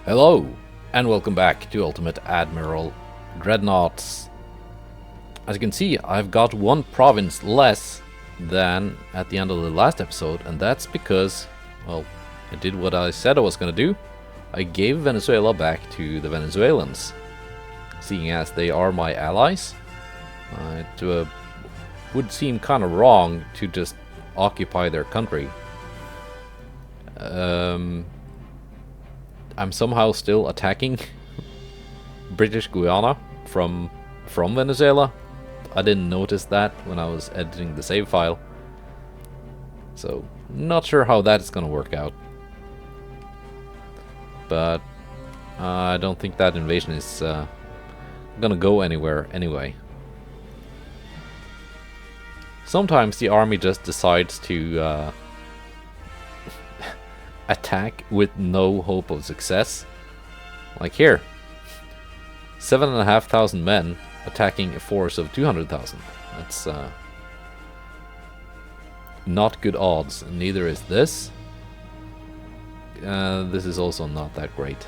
Hello, and welcome back to Ultimate Admiral Dreadnoughts. As you can see, I've got one province less than at the end of the last episode, and that's because, well, I did what I said I was going to do. I gave Venezuela back to the Venezuelans, seeing as they are my allies. It would seem kind of wrong to just occupy their country. I'm somehow still attacking British Guiana from Venezuela. I didn't notice that when I was editing the save file. So, not sure how that is going to work out. But I don't think that invasion is going to go anywhere anyway. Sometimes the army just decides to attack with no hope of success. Like here, 7,500 men attacking a force of 200,000. That's not good odds, and neither is this. This is also not that great.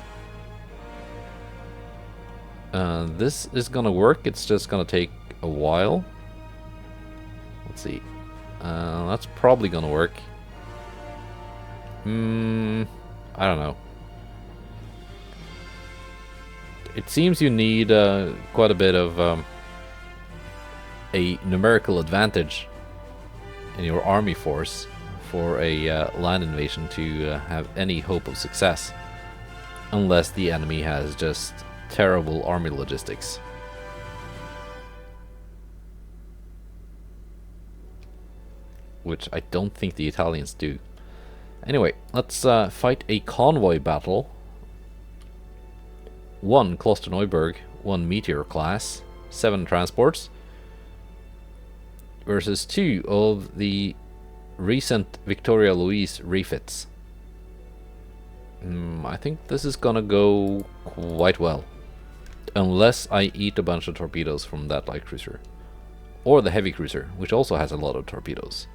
This is gonna work, it's just gonna take a while. Let's see. That's probably gonna work. I don't know. It seems you need quite a bit of a numerical advantage in your army force for a land invasion to have any hope of success, unless the enemy has just terrible army logistics. Which I don't think the Italians do. Anyway, let's fight a convoy battle. 1 Klosterneuburg, 1 Meteor class, 7 transports, versus 2 of the recent Victoria Louise refits. I think this is gonna go quite well. Unless I eat a bunch of torpedoes from that light cruiser. Or the heavy cruiser, which also has a lot of torpedoes.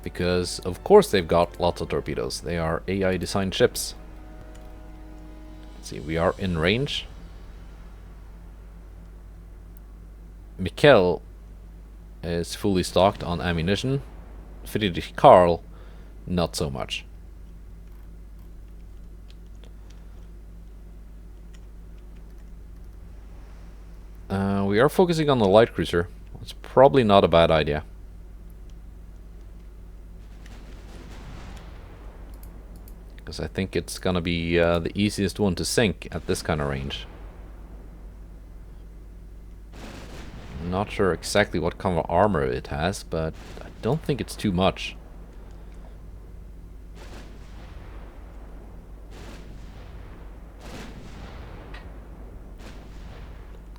Because, of course, they've got lots of torpedoes. They are AI-designed ships. Let's see, we are in range. Mikkel is fully stocked on ammunition. Friedrich Karl, not so much. We are focusing on the light cruiser. It's probably not a bad idea. Because I think it's gonna be the easiest one to sink at this kind of range. I'm not sure exactly what kind of armor it has, but I don't think it's too much.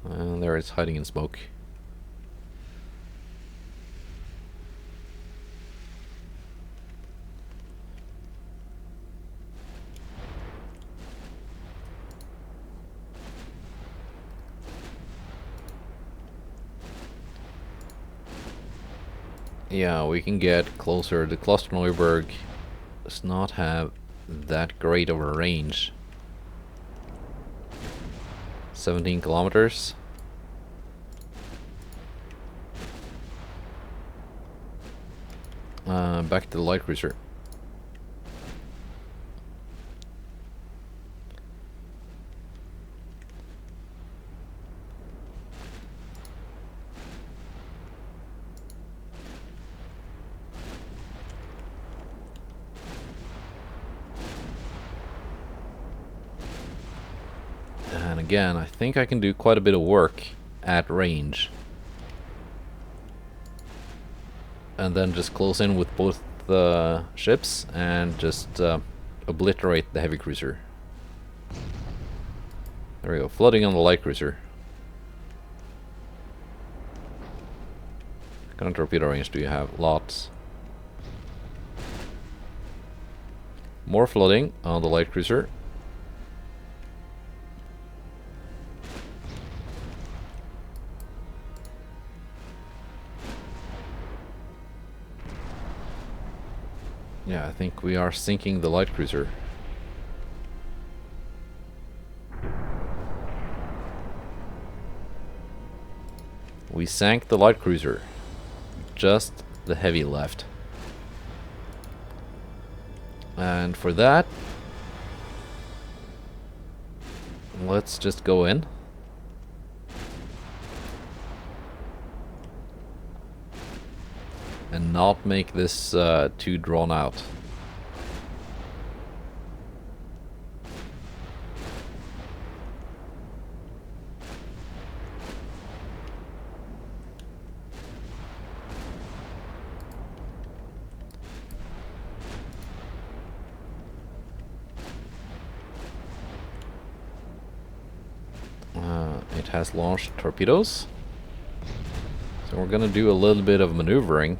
And there it's hiding in smoke. Yeah, we can get closer. The Klosterneuburg does not have that great of a range. 17 kilometers. Back to the light cruiser. And again, I think I can do quite a bit of work at range. And then just close in with both the ships and just obliterate the heavy cruiser. There we go, flooding on the light cruiser. What kind of torpedo range do you have? Lots. More flooding on the light cruiser. Yeah, I think we are sinking the light cruiser. We sank the light cruiser. Just the heavy left. And for that, let's just go in. And not make this too drawn out. It has launched torpedoes. So we're gonna do a little bit of maneuvering.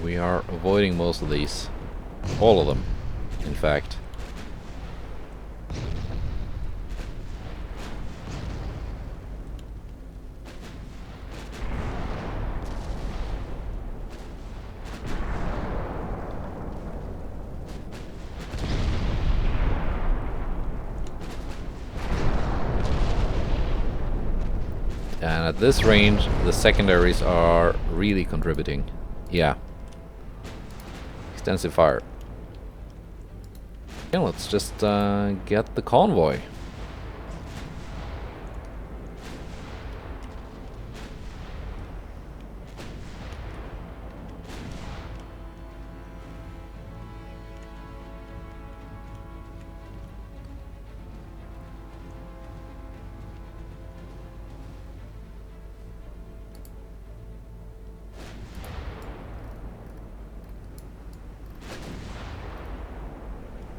We are avoiding most of these. All of them, in fact. And at this range, the secondaries are really contributing. Yeah. Extensive fire. Okay, let's just get the convoy.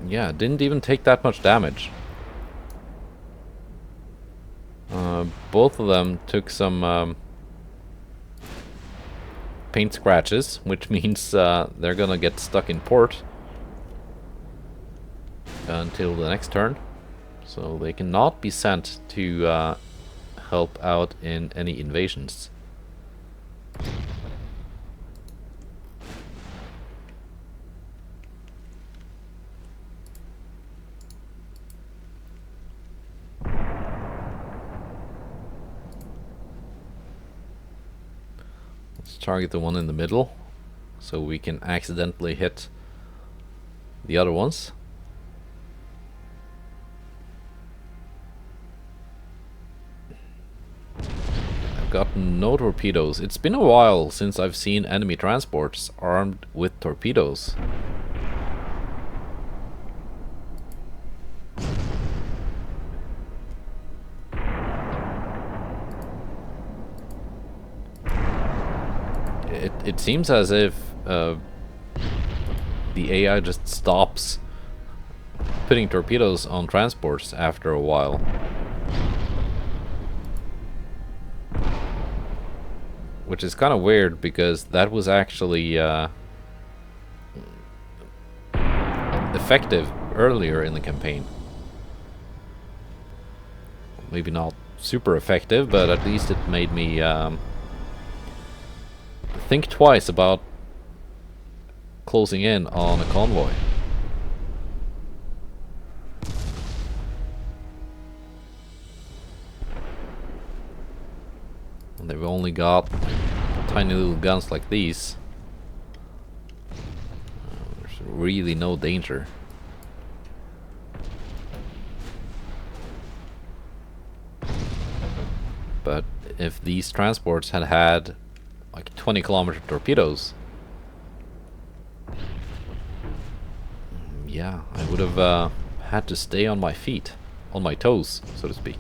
Yeah, didn't even take that much damage. Both of them took some paint scratches, which means they're gonna get stuck in port until the next turn. So they cannot be sent to help out in any invasions. Let's target the one in the middle, so we can accidentally hit the other ones. I've got no torpedoes. It's been a while since I've seen enemy transports armed with torpedoes. It seems as if the AI just stops putting torpedoes on transports after a while. Which is kind of weird, because that was actually effective earlier in the campaign. Maybe not super effective, but at least it made me think twice about closing in on a convoy. And they've only got tiny little guns like these. There's really no danger. But if these transports had had like 20-kilometer torpedoes, yeah, I would have had to stay on my feet, on my toes, so to speak.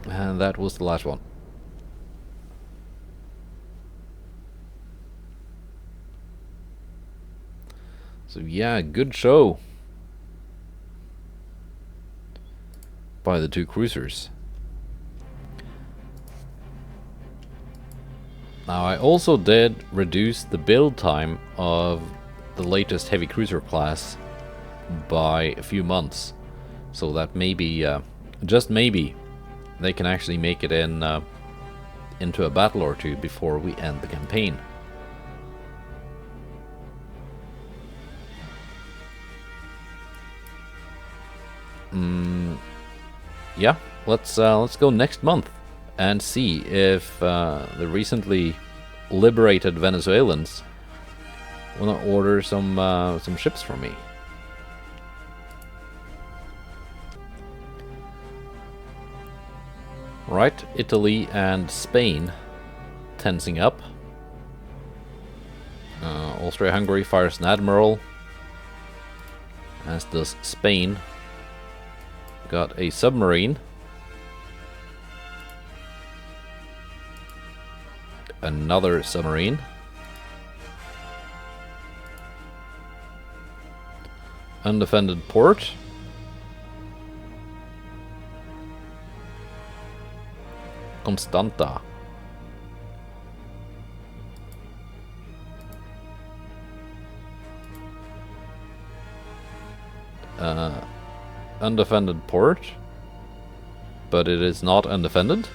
And that was the last one. So yeah, good show. by the two cruisers. Now I also did reduce the build time of the latest heavy cruiser class by a few months, so that maybe, just maybe, they can actually make it in into a battle or two before we end the campaign. Yeah, let's go next month and see if the recently liberated Venezuelans want to order some ships from me. Right, Italy and Spain tensing up. Austria-Hungary fires an admiral, as does Spain. Got a submarine. Another submarine. Undefended port. Constanta. Undefended port, but it is not undefended.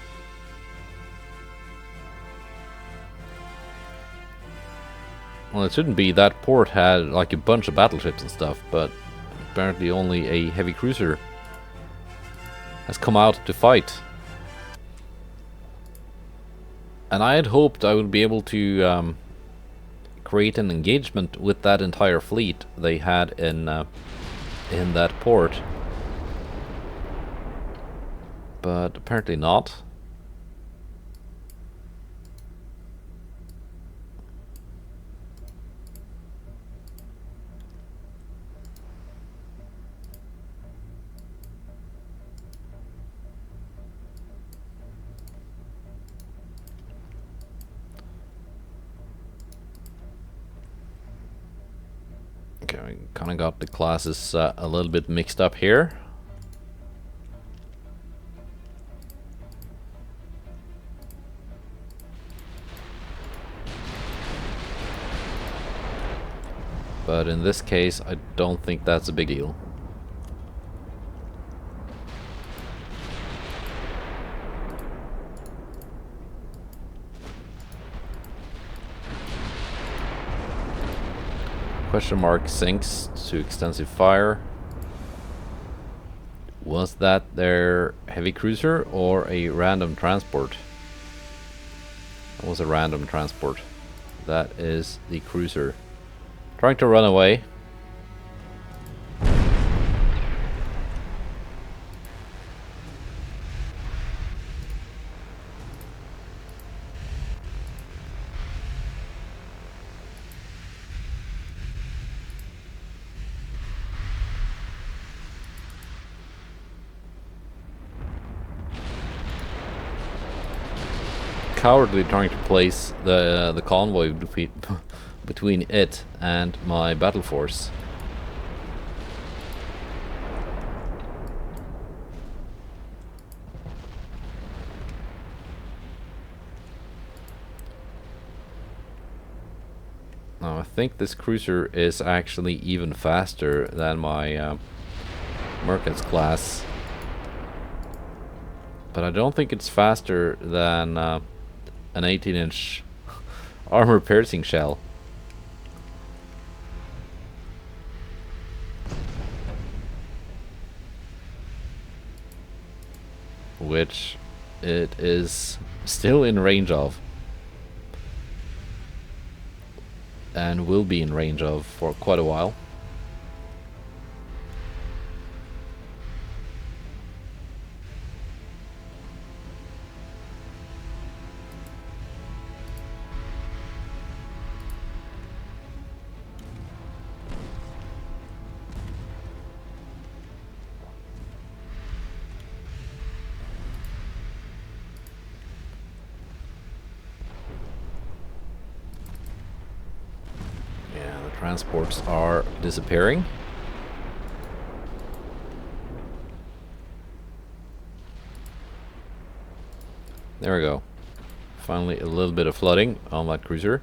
Well, it shouldn't be. That port had like a bunch of battleships and stuff, but apparently only a heavy cruiser has come out to fight. And I had hoped I would be able to create an engagement with that entire fleet they had in that port. But apparently not. Okay, we kind of got the classes a little bit mixed up here. But in this case, I don't think that's a big deal. Question mark sinks to extensive fire. Was that their heavy cruiser or a random transport? That was a random transport. That is the cruiser. Trying to run away. Cowardly trying to place the convoy between it and my battle force. Now I think this cruiser is actually even faster than my Merkens class, but I don't think it's faster than an 18-inch armor-piercing shell. Which it is still in range of. And will be in range of for quite a while. Transports are disappearing. There we go. Finally a little bit of flooding on that cruiser.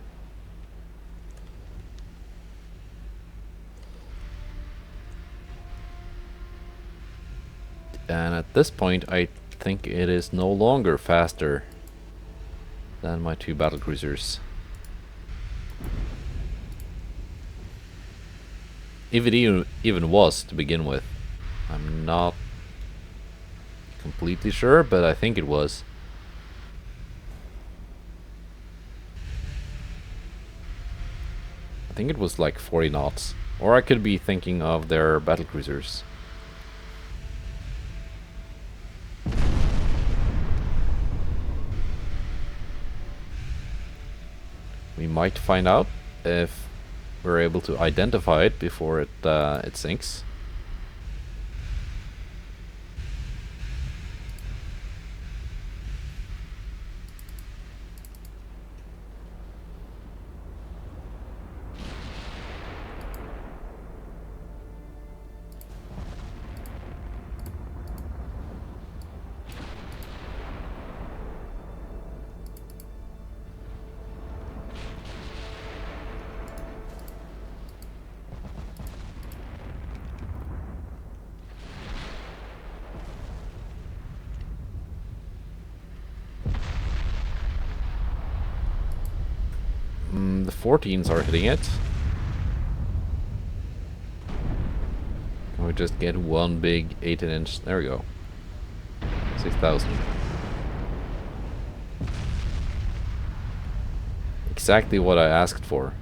And at this point I think it is no longer faster than my two battle cruisers. If it even was to begin with. I'm not completely sure, but I think it was. I think it was like 40 knots. Or I could be thinking of their battle cruisers. We might find out if we're able to identify it before it sinks. The 14s are hitting it. Can we just get one big 18-inch? There we go. 6,000. Exactly what I asked for.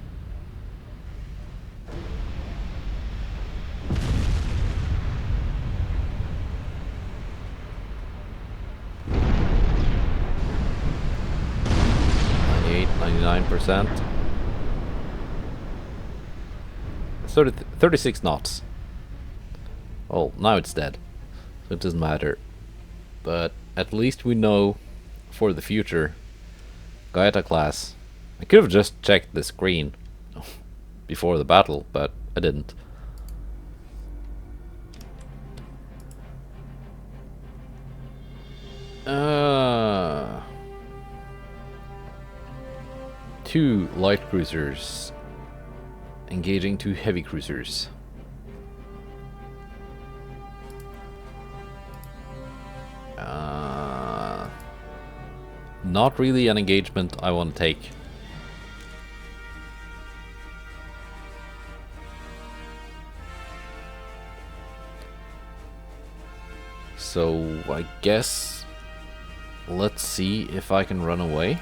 %, 36 knots. Well, now it's dead, so it doesn't matter. But at least we know for the future. Gaeta class. I could have just checked the screen before the battle, but I didn't. Two light cruisers engaging two heavy cruisers. Not really an engagement I want to take. So I guess let's see if I can run away.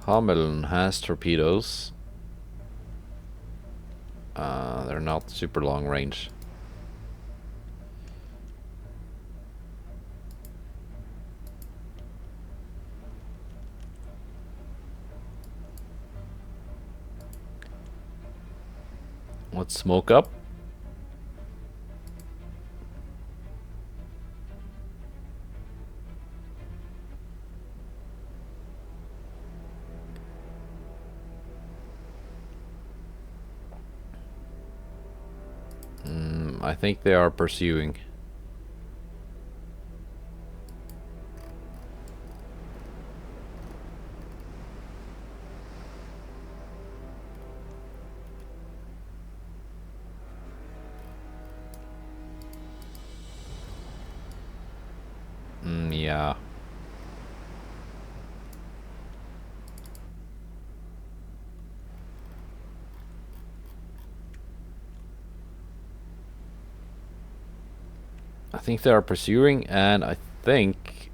Hamelin has torpedoes. They're not super long range. Let's smoke up. I think they are pursuing. Yeah. I think they are pursuing, and I think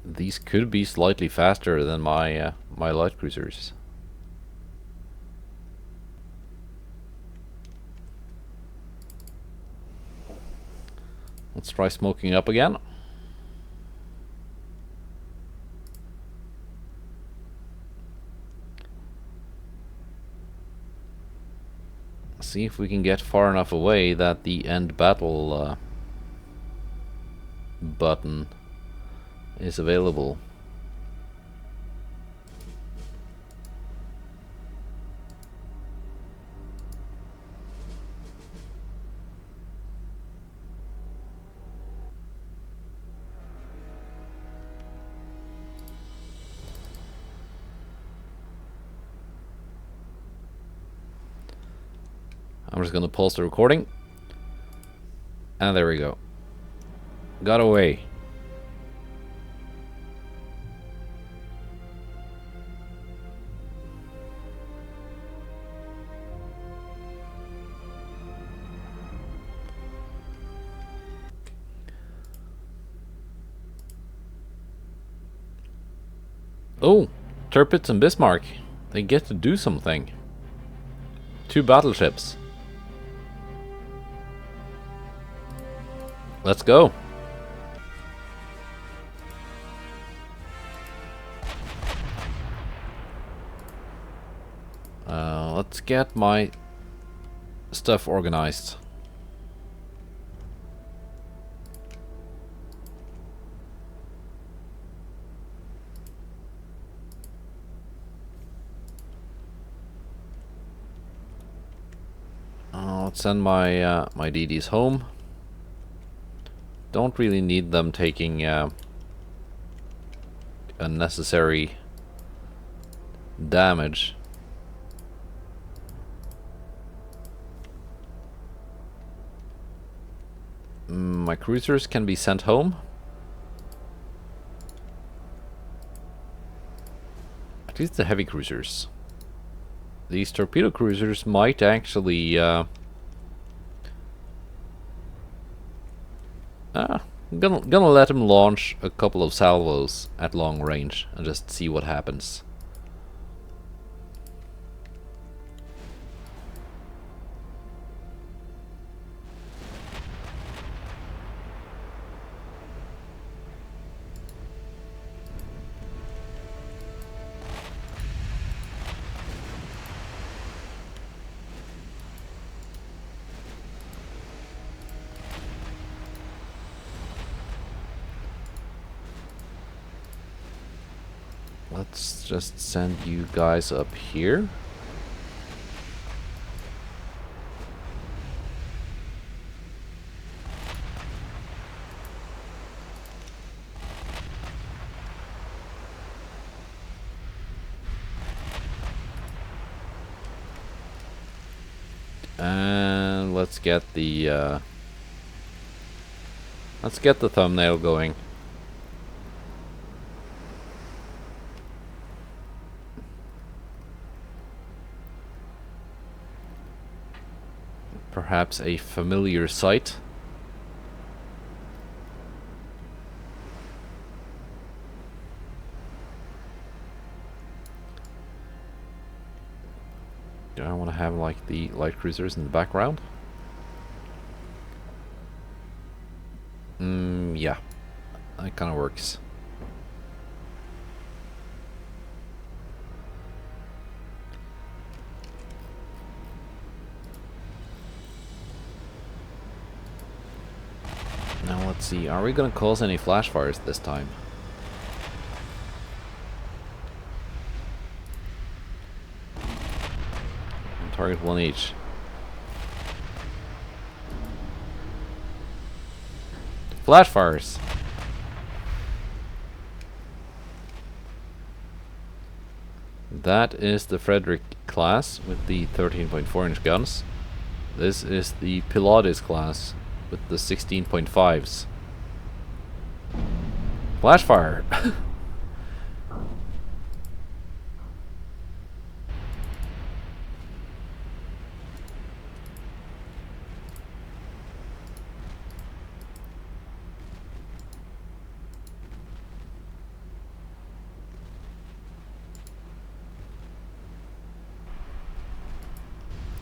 these could be slightly faster than my my light cruisers. Let's try smoking up again. See if we can get far enough away that the end battle button is available. I'm just gonna pause the recording. And there we go. Got away. Oh, Tirpitz and Bismarck. They get to do something. 2 battleships. Let's go. Let's get my stuff organized. Let's send my my DDs home. Don't really need them taking unnecessary damage. My cruisers can be sent home. At least the heavy cruisers. These torpedo cruisers might actually gonna let him launch a couple of salvos at long range and just see what happens. Let's just send you guys up here. And let's get the thumbnail going. Perhaps a familiar sight. Do I want to have like the light cruisers in the background? Yeah, that kind of works. Now let's see, are we gonna cause any flash fires this time? And target 1 each. Flash fires! That is the Frederick class with the 13.4-inch guns. This is the Pilates class with the 16.5s. Flash fire!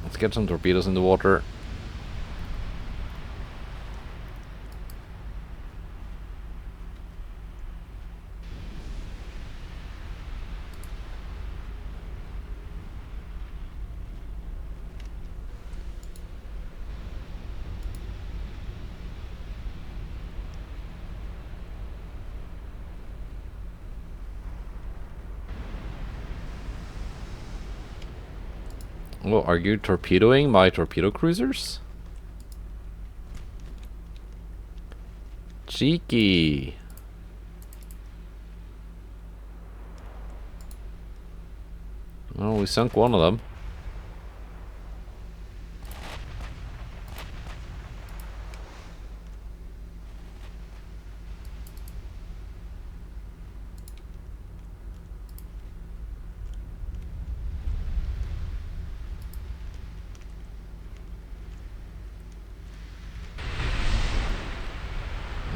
Let's get some torpedoes in the water. Oh, are you torpedoing my torpedo cruisers? Cheeky. Oh, we sunk one of them.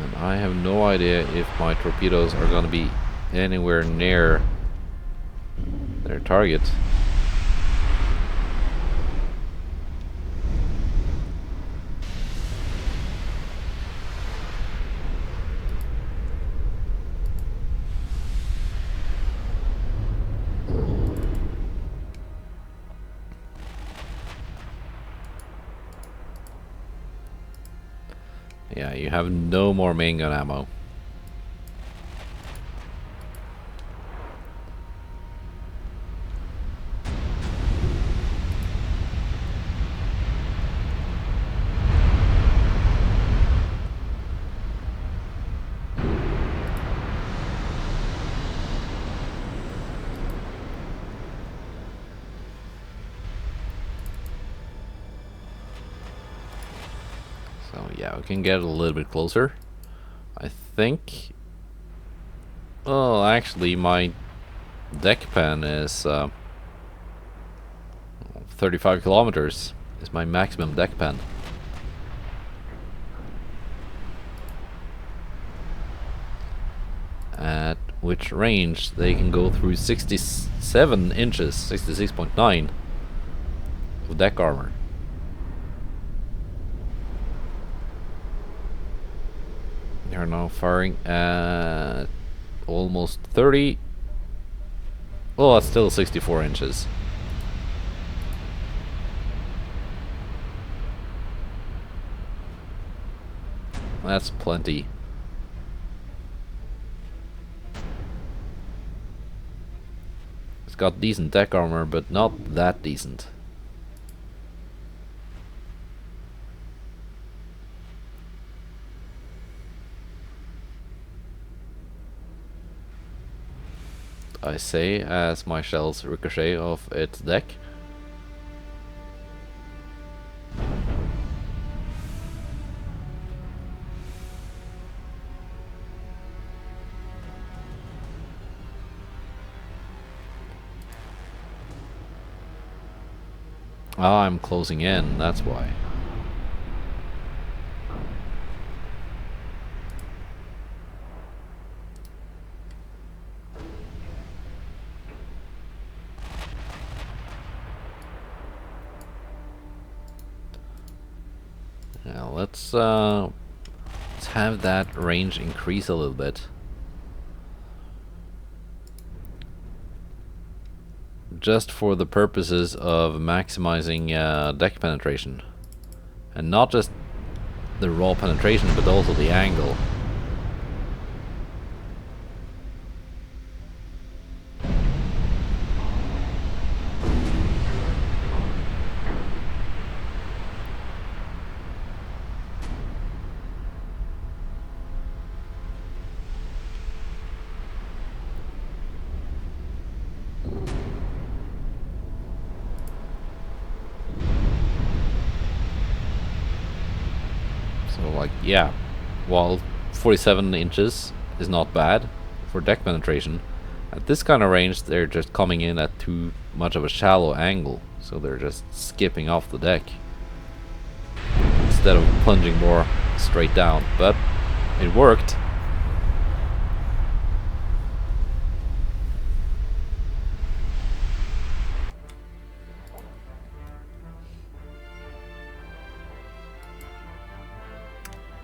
And I have no idea if my torpedoes are going to be anywhere near their target. Yeah, you have no more main gun ammo. So yeah, we can get a little bit closer. I think... Oh, actually my deck pen is 35 kilometers is my maximum deck pen. At which range they can go through 67 inches, 66.9 of deck armor. They are now firing at almost 30. Oh, that's still 64 inches. That's plenty. It's got decent deck armor, but not that decent. I say as my shells ricochet off its deck. Ah, I'm closing in, that's why. Now let's have that range increase a little bit. Just for the purposes of maximizing deck penetration. And not just the raw penetration, but also the angle. So like, yeah, while 47 inches is not bad for deck penetration, at this kind of range they're just coming in at too much of a shallow angle, so they're just skipping off the deck instead of plunging more straight down. But it worked.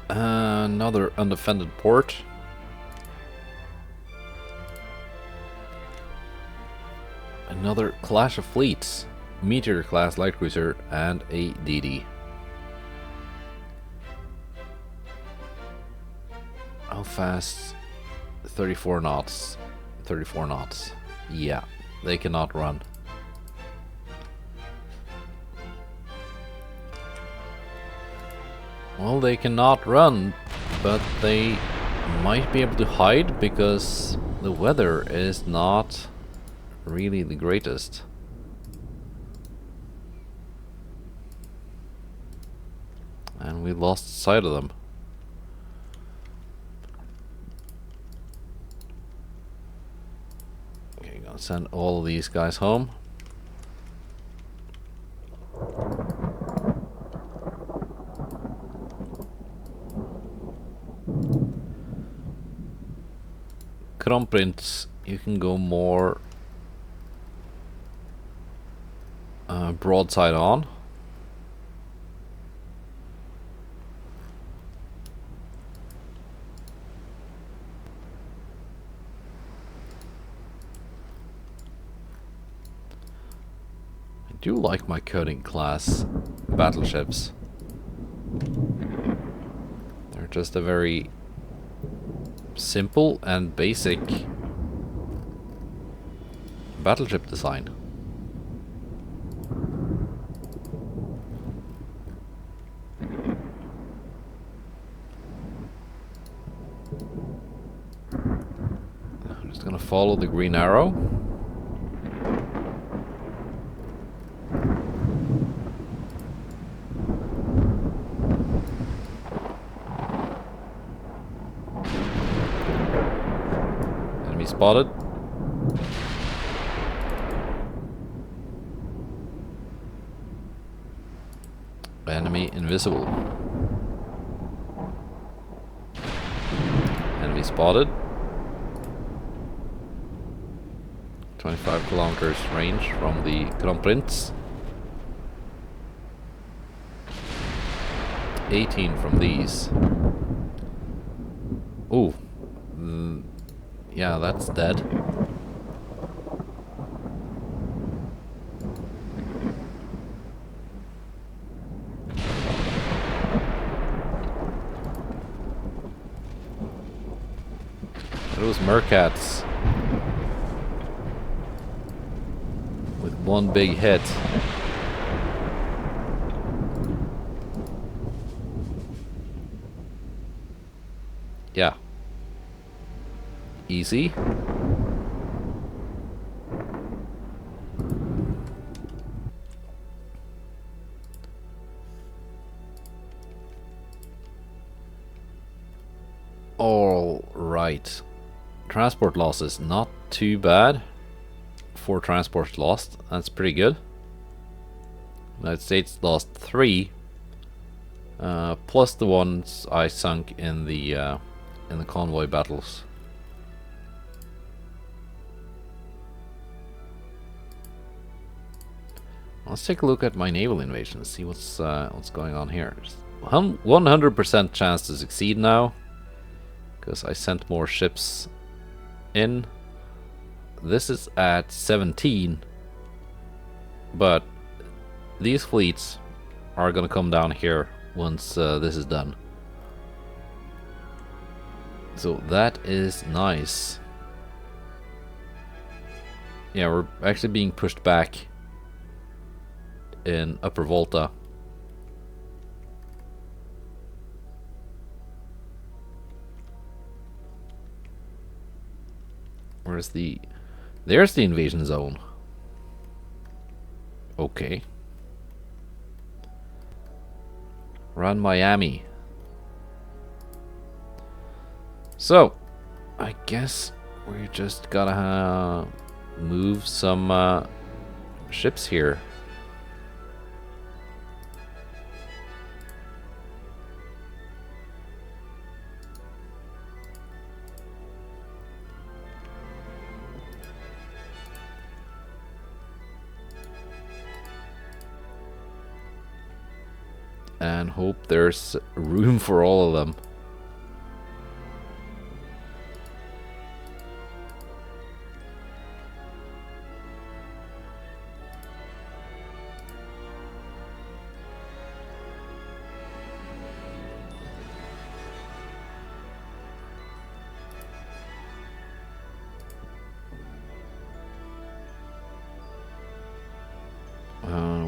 Another undefended port. Another clash of fleets. Meteor class light cruiser and a DD. How fast? 34 knots. 34 knots. Yeah, they cannot run. Well, they cannot run, but they might be able to hide because the weather is not really the greatest. And we lost sight of them. Okay, gonna send all of these guys home. Kronprinz, you can go more broadside on. I do like my coding class battleships. They're just a very simple and basic battleship design. I'm just gonna follow the green arrow. Enemy spotted. Enemy invisible. Enemy spotted. 25 kilometers range from the Kronprinz. 18 from these. Ooh. Yeah, that's dead. Those Mercats with one big hit. Yeah. Easy. All right. Transport losses, not too bad. 4 transports lost, that's pretty good. United States lost 3, plus the ones I sunk in the convoy battles. Let's take a look at my naval invasion, see what's going on here. 100% chance to succeed now, because I sent more ships in. This is at 17, but these fleets are gonna come down here once this is done. So that is nice. Yeah, we're actually being pushed back in Upper Volta. Where's the... There's the invasion zone. Okay. Run Miami. So, I guess we just gotta move some ships here. And hope there's room for all of them.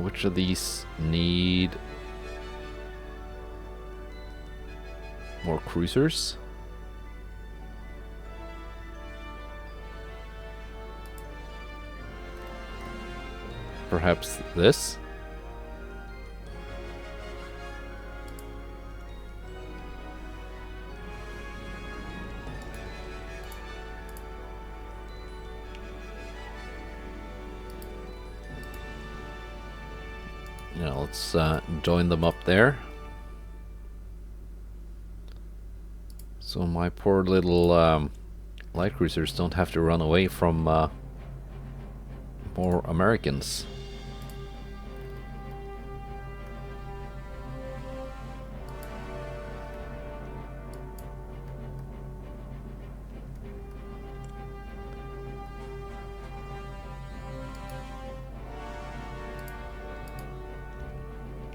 Which of these need... More cruisers. Perhaps this? Yeah, let's join them up there. So my poor little light cruisers don't have to run away from more Americans.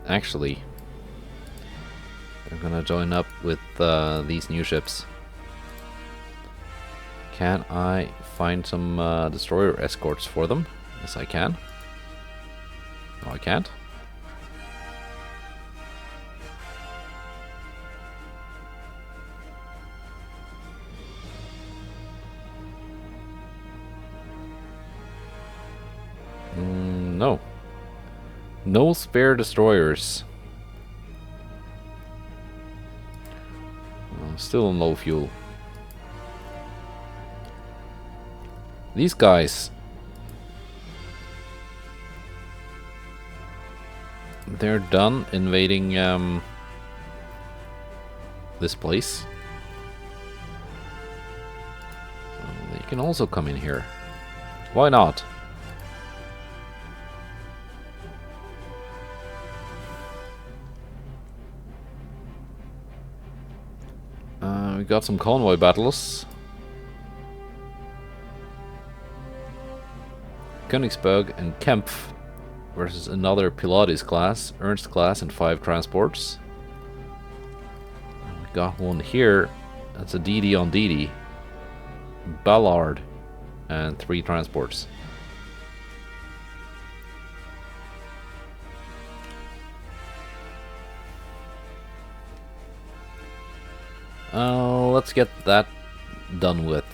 Actually, they're gonna join up with these new ships. Can I find some destroyer escorts for them? Yes, I can. No, I can't. No. No spare destroyers. Still on low fuel. These guys, they're done invading this place. So they can also come in here. Why not? We got some convoy battles. Königsberg and Kempf versus another Pilates class, Ernst class, and 5 transports. And we got one here. That's a DD on DD. Ballard and 3 transports. Let's get that done with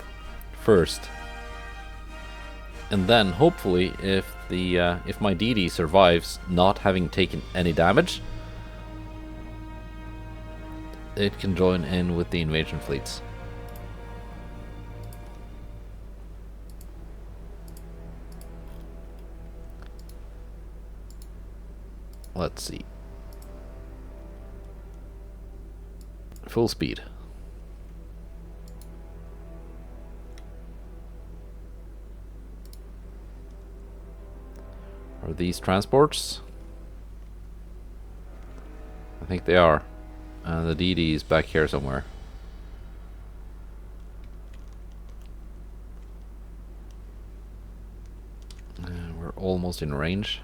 first, and then hopefully, if my DD survives, not having taken any damage, it can join in with the invasion fleets. Let's see. Full speed. Are these transports? I think they are. And the DD is back here somewhere. We're almost in range.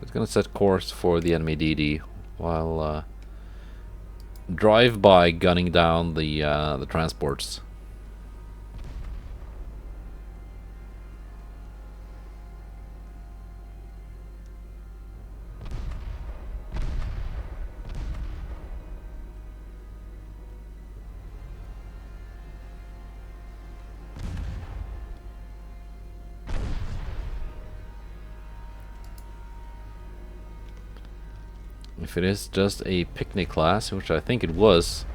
It's gonna set course for the enemy DD while drive-by gunning down the transports. If it is just a picnic class, which I think it was,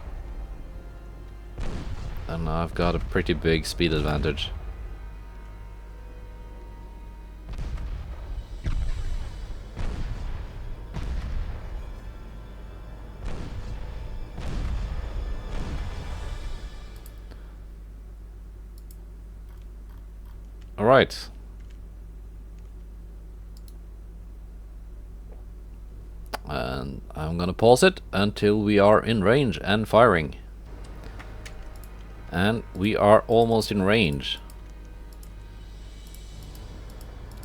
then I've got a pretty big speed advantage. All right. And I'm gonna pause it until we are in range and firing. And we are almost in range.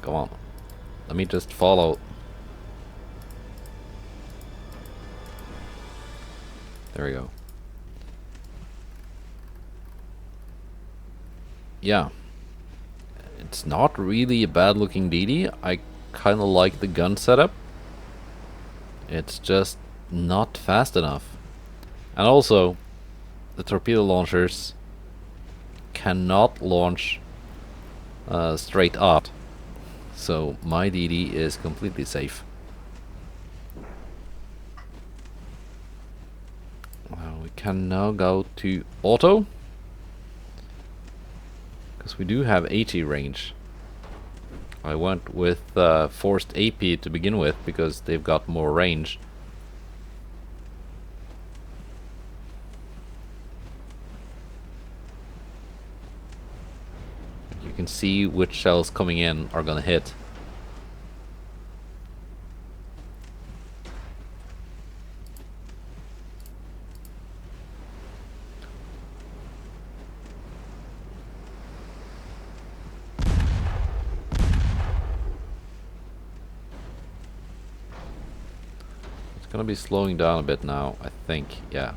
Come on. Let me just follow. There we go. Yeah. It's not really a bad looking DD. I kind of like the gun setup. It's just not fast enough. And also, the torpedo launchers cannot launch straight up. So my DD is completely safe. We can now go to auto, because we do have 80 range. I went with forced AP to begin with because they've got more range. You can see which shells coming in are gonna hit. Gonna be slowing down a bit now, I think. Yeah.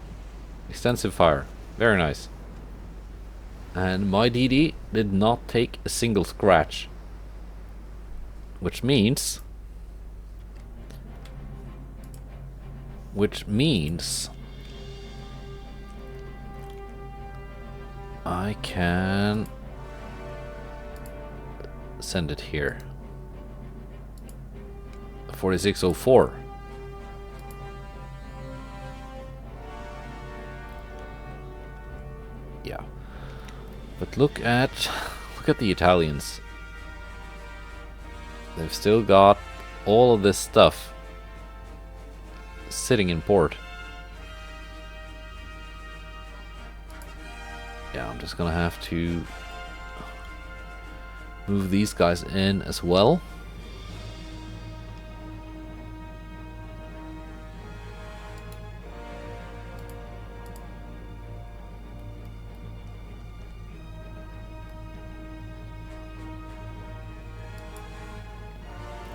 Extensive fire. Very nice. And my DD did not take a single scratch. Which means I can send it here. 4604. Yeah, but look at the Italians. They've still got all of this stuff sitting in port. Yeah, I'm just gonna have to move these guys in as well.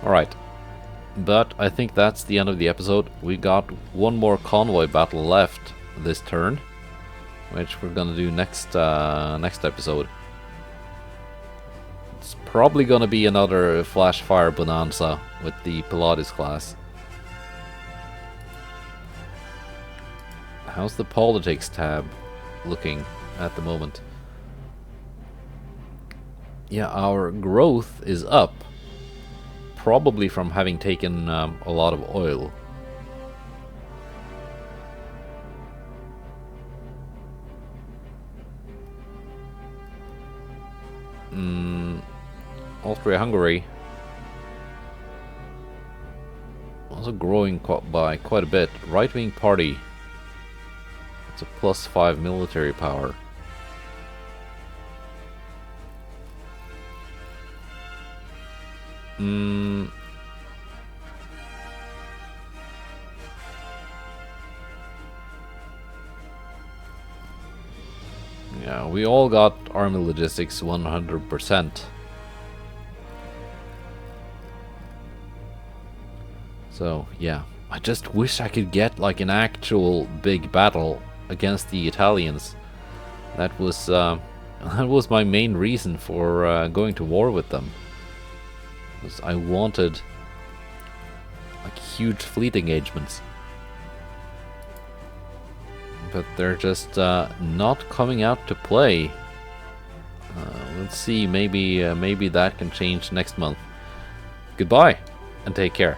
Alright, but I think that's the end of the episode. We got one more convoy battle left this turn, which we're gonna do next episode. It's probably gonna be another flash fire bonanza with the Pilatus class. How's the politics tab looking at the moment? Yeah, our growth is up. Probably from having taken a lot of oil. Austria-Hungary also growing by quite a bit. Right-wing party. It's a +5 military power. Yeah, we all got army logistics 100%. So, yeah. I just wish I could get like an actual big battle against the Italians. That was my main reason for going to war with them. Because I wanted like huge fleet engagements. But they're just not coming out to play. Let's see, maybe that can change next month. Goodbye, and take care.